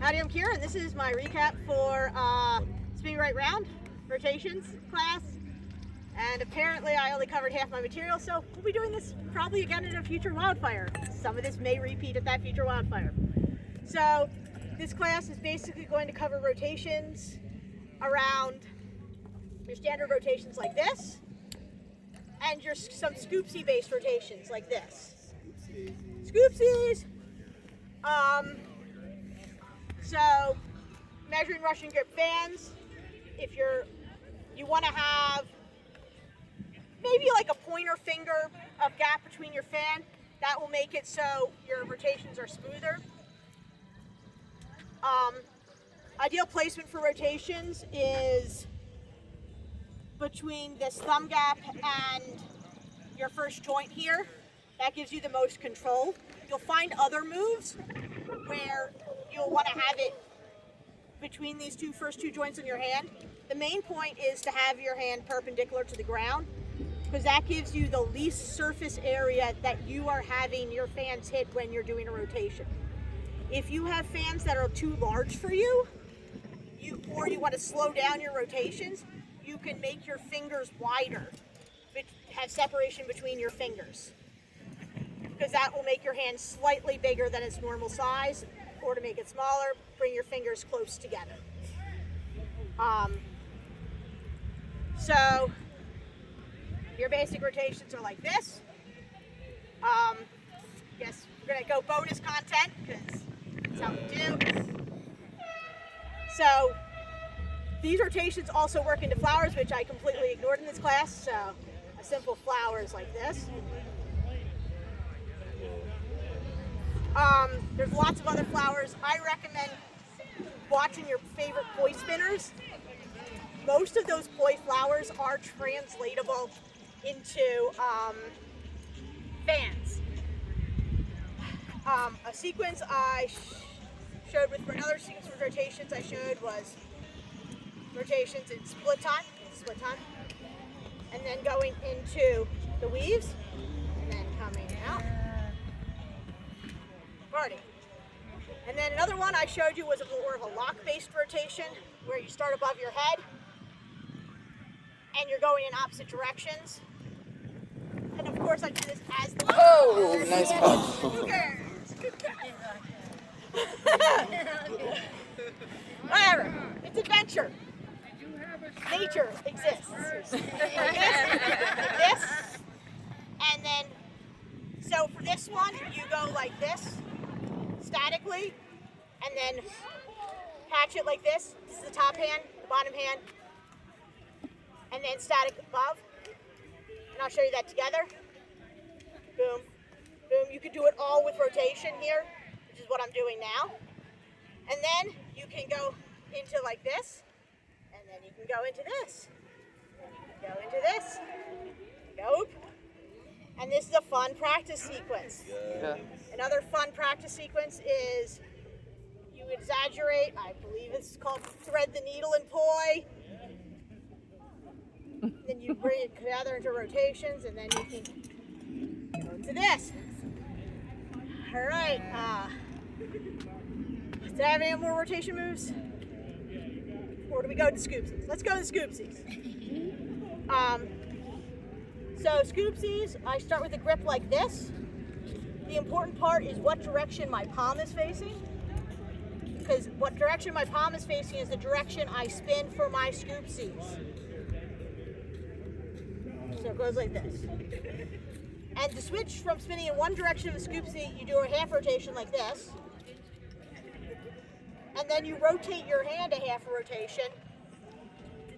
Howdy, I'm Kira, and this is my recap for spinning right round rotations class. And apparently I only covered half my material, so we'll be doing this probably again in a future Wildfire. Some of this may repeat at that future Wildfire. So this class is basically going to cover rotations around your standard rotations like this, and some scoopsy based rotations like this. Scoopsies! So measuring Russian grip fans, if you want to have maybe like a pointer finger of gap between your fan, that will make it so your rotations are smoother. Ideal placement for rotations is between this thumb gap and your first joint here. That gives you the most control. You'll find other moves where you'll want to have it between these first two joints in your hand. The main point is to have your hand perpendicular to the ground, because that gives you the least surface area that you are having your fans hit when you're doing a rotation. If you have fans that are too large for you, or you want to slow down your rotations, you can make your fingers wider, but have separation between your fingers, because that will make your hand slightly bigger than its normal size, or to make it smaller, bring your fingers close together. So your basic rotations are like this. Yes, we're gonna go bonus content because that's how we do. So these rotations also work into flowers, which I completely ignored in this class. So a simple flower is like this. There's lots of other flowers. I recommend watching your favorite poi spinners. Most of those poi flowers are translatable into fans. A sequence I showed with another sequence of rotations I showed was rotations in split time, and then going into the weaves, and then coming out. Party. And then another one I showed you was more of a lock-based rotation, where you start above your head, and you're going in opposite directions. And of course I do this as the nice punch. Whatever. It's adventure. Nature exists. Like this. And then, so for this one, you go like this, statically, and then catch it like this. This is the top hand, the bottom hand, and then static above. And I'll show you that together. Boom, boom. You could do it all with rotation here, which is what I'm doing now. And then you can go into like this, and then you can go into this, and you can go into this. Nope. And this is a fun practice sequence. Yeah. Another fun practice sequence is you exaggerate, I believe it's called thread the needle in poi. Then you bring it together into rotations, and then you can go into this. All right. Do I have any more rotation moves? Or do we go to scoopsies? Let's go to scoopsies. So scoopsies, I start with a grip like this. The important part is what direction my palm is facing, because what direction my palm is facing is the direction I spin for my scoopsies. So it goes like this. And to switch from spinning in one direction of a scoopsy, you do a half rotation like this. And then you rotate your hand a half a rotation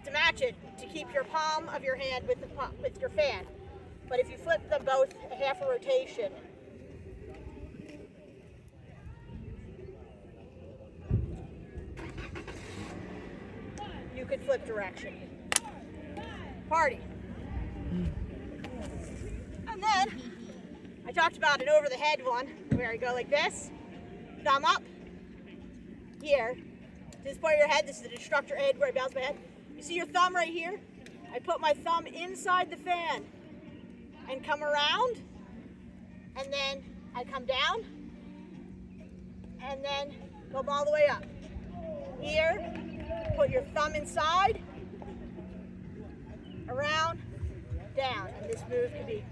to match it, to keep your palm of your hand with your fan. But if you flip them both a half a rotation, you could flip direction. Party. And then I talked about an over the head one where I go like this, thumb up here. This is part of your head. This is the destructor head where I bounce my head. You see your thumb right here? I put my thumb inside the fan and come around, and then I come down, and then go all the way up. here, put your thumb inside, around, down, and this move could be.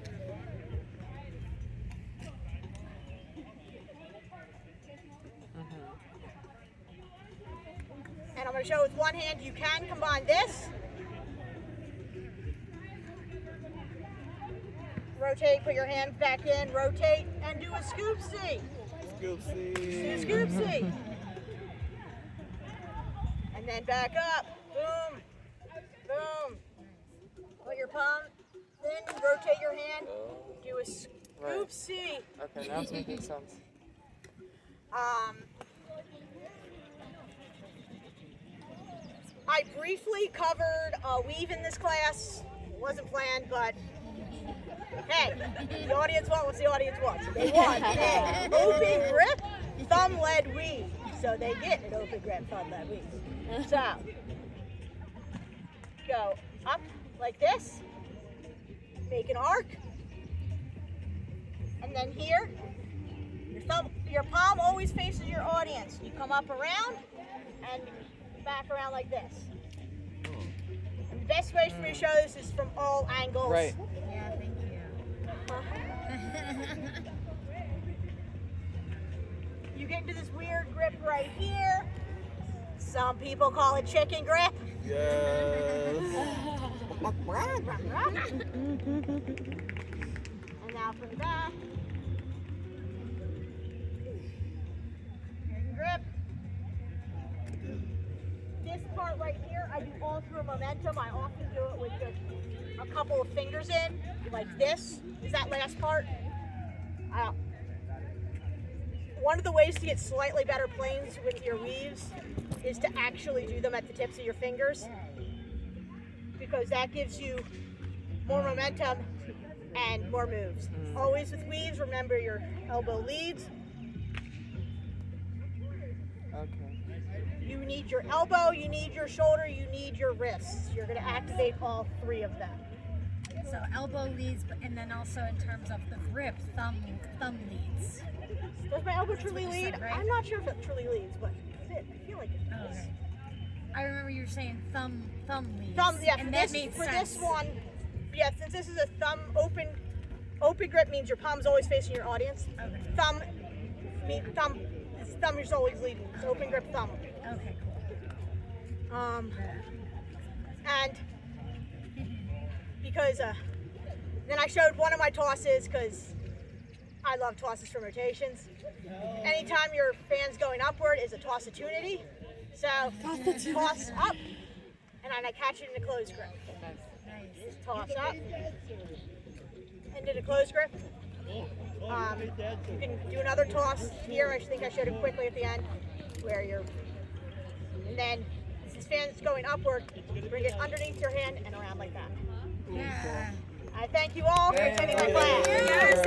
And I'm going to show with one hand. You can combine this. Rotate, put your hands back in, rotate, and do a scoop-see. Scoopsie. Scoop-see. And then back up. Boom. Boom. Put your palm, then rotate your hand. Do a scoop-see. Okay, now it's making sense. I briefly covered weave in this class. Wasn't planned, but hey, the audience wants what the audience wants. They want an open grip, thumb-led weave. So they get an open grip, thumb-led weave. So, go up like this, make an arc, and then here, your palm always faces your audience. You come up around and back around like this. And the best way for me to show this is from all angles. Right. Yeah, thank you. You get into this weird grip right here. Some people call it chicken grip. Yes. And now from back. Chicken grip. This part right here, I do all through momentum. I often do it with just a couple of fingers in, like this. Is that last part? One of the ways to get slightly better planes with your weaves is to actually do them at the tips of your fingers, because that gives you more momentum and more moves. Always with weaves, remember your elbow leads. Okay. You need your elbow, you need your shoulder, you need your wrists. You're going to activate all three of them. So elbow leads, and then also in terms of the grip, thumb leads. Does my elbow truly what you lead? said, right? I'm not sure if it truly leads, but I feel like it does. Okay. I remember you were saying thumb leads. Thumb, yeah, and for that this, made for sense. this one, yeah, since this is a thumb open grip means your palm's always facing your audience. Okay. Thumb is always leading. It's open grip thumb. Okay, cool. And because then I showed one of my tosses, because I love tosses from rotations. Anytime your fan's going upward is a toss-opportunity. So toss up, and then I catch it in a closed grip. Nice. Toss up, into the closed grip. You can do another toss here. I think I showed it quickly at the end, where you're, and then this fan's going upward, bring it underneath your hand and around like that. Yeah. I thank you all for attending my class. Yes,